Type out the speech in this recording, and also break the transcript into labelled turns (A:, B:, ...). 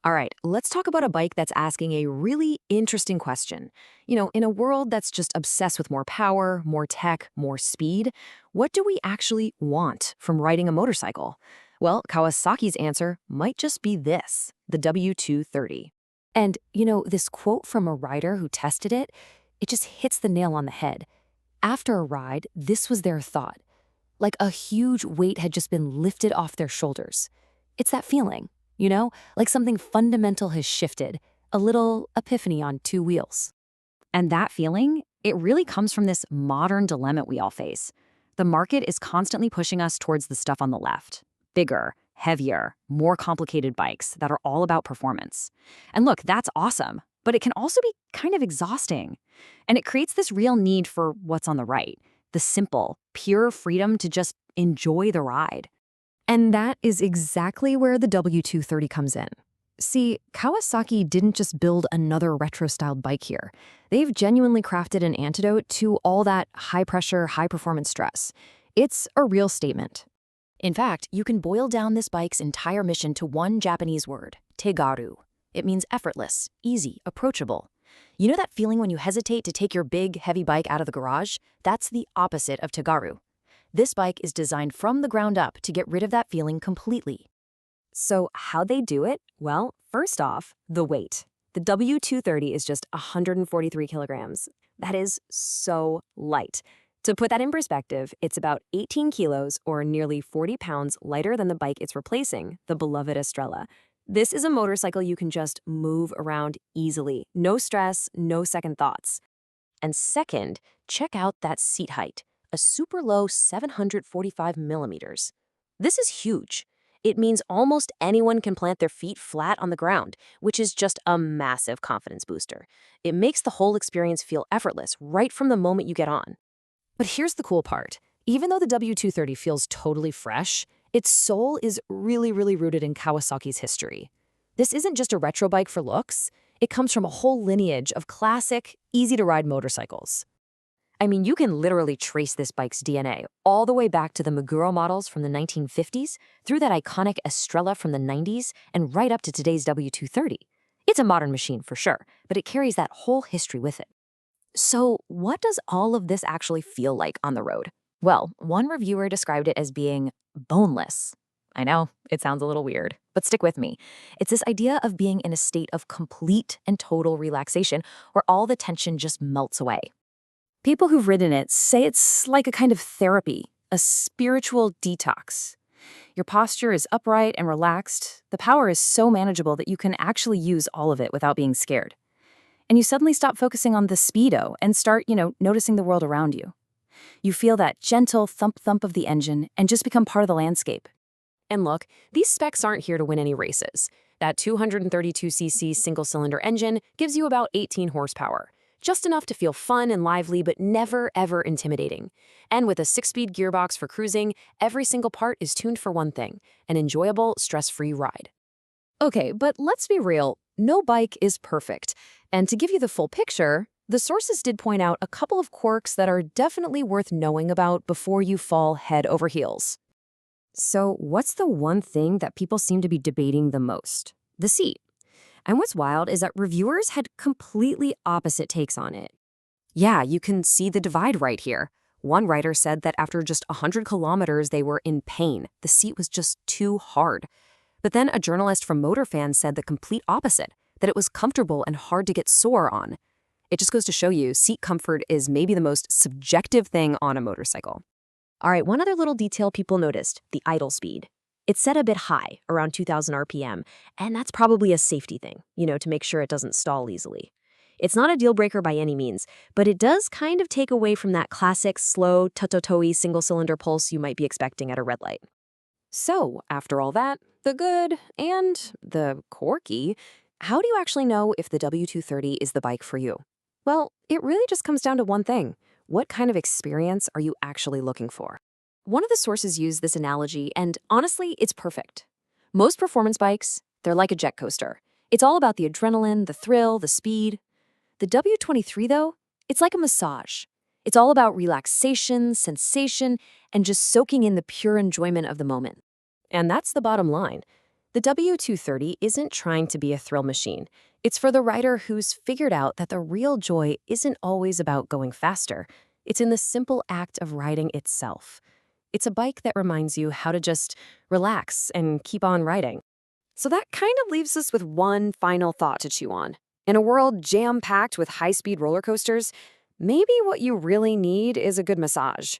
A: All right, let's talk about a bike that's asking a really interesting question. In a world that's just obsessed with more power, more tech, more speed, what do we actually want from riding a motorcycle? Well, Kawasaki's answer might just be this, the W230. And, this quote from a rider who tested it, it just hits the nail on the head. After a ride, this was their thought. Like a huge weight had just been lifted off their shoulders. It's that feeling, like something fundamental has shifted, a little epiphany on two wheels.
B: And that feeling, it really comes from this modern dilemma we all face. The market is constantly pushing us towards the stuff on the left. Bigger, heavier, more complicated bikes that are all about performance. And look, that's awesome, but it can also be kind of exhausting. And it creates this real need for what's on the right, the simple, pure freedom to just enjoy the ride.
A: And that is exactly where the W230 comes in. See, Kawasaki didn't just build another retro-styled bike here. They've genuinely crafted an antidote to all that high-pressure, high-performance stress. It's a real statement. In fact, you can boil down this bike's entire mission to one Japanese word, tegaru. It means effortless, easy, approachable. You know that feeling when you hesitate to take your big, heavy bike out of the garage? That's the opposite of tegaru. This bike is designed from the ground up to get rid of that feeling completely. So how'd they do it? Well, first off, the weight. The W230 is just 143 kilograms. That is so light. To put that in perspective, it's about 18 kilos or nearly 40 pounds lighter than the bike it's replacing, the beloved Estrella. This is a motorcycle you can just move around easily. No stress, no second thoughts. And second, check out that seat height. A super low 745 millimeters. This is huge. It means almost anyone can plant their feet flat on the ground, which is just a massive confidence booster. It makes the whole experience feel effortless right from the moment you get on. But here's the cool part. Even though the W230 feels totally fresh, its soul is really rooted in Kawasaki's history. This isn't just a retro bike for looks. It comes from a whole lineage of classic, easy-to-ride motorcycles. I mean, you can literally trace this bike's DNA all the way back to the Meguro models from the 1950s, through that iconic Estrella from the 90s, and right up to today's W230. It's a modern machine for sure, but it carries that whole history with it. So what does all of this actually feel like on the road? Well, one reviewer described it as being boneless. I know, it sounds a little weird, but stick with me. It's this idea of being in a state of complete and total relaxation where all the tension just melts away. People who've ridden it say it's like a kind of therapy, a spiritual detox. Your posture is upright and relaxed. The power is so manageable that you can actually use all of it without being scared. And you suddenly stop focusing on the speedo and start, noticing the world around you. You feel that gentle thump of the engine and just become part of the landscape. And look, these specs aren't here to win any races. That 232cc single-cylinder engine gives you about 18 horsepower. Just enough to feel fun and lively, but never, ever intimidating. And with a 6-speed gearbox for cruising, every single part is tuned for one thing, an enjoyable, stress-free ride. Okay, but let's be real, no bike is perfect. And to give you the full picture, the sources did point out a couple of quirks that are definitely worth knowing about before you fall head over heels. So what's the one thing that people seem to be debating the most? The seat. And what's wild is that reviewers had completely opposite takes on it. Yeah, you can see the divide right here. One writer said that after just 100 kilometers, they were in pain. The seat was just too hard. But then a journalist from MotorFan said the complete opposite, that it was comfortable and hard to get sore on. It just goes to show you, seat comfort is maybe the most subjective thing on a motorcycle. All right, one other little detail people noticed, the idle speed. It's set a bit high, around 2,000 RPM, and that's probably a safety thing, to make sure it doesn't stall easily. It's not a deal breaker by any means, but it does kind of take away from that classic, slow, tutotoi single-cylinder pulse you might be expecting at a red light. So, after all that, the good and the quirky, how do you actually know if the W230 is the bike for you? Well, it really just comes down to one thing. What kind of experience are you actually looking for? One of the sources used this analogy, and honestly, it's perfect. Most performance bikes, they're like a jet coaster. It's all about the adrenaline, the thrill, the speed. The W23, though, it's like a massage. It's all about relaxation, sensation, and just soaking in the pure enjoyment of the moment. And that's the bottom line. The W230 isn't trying to be a thrill machine. It's for the rider who's figured out that the real joy isn't always about going faster. It's in the simple act of riding itself. It's a bike that reminds you how to just relax and keep on riding. So that kind of leaves us with one final thought to chew on. In a world jam-packed with high-speed roller coasters, maybe what you really need is a good massage.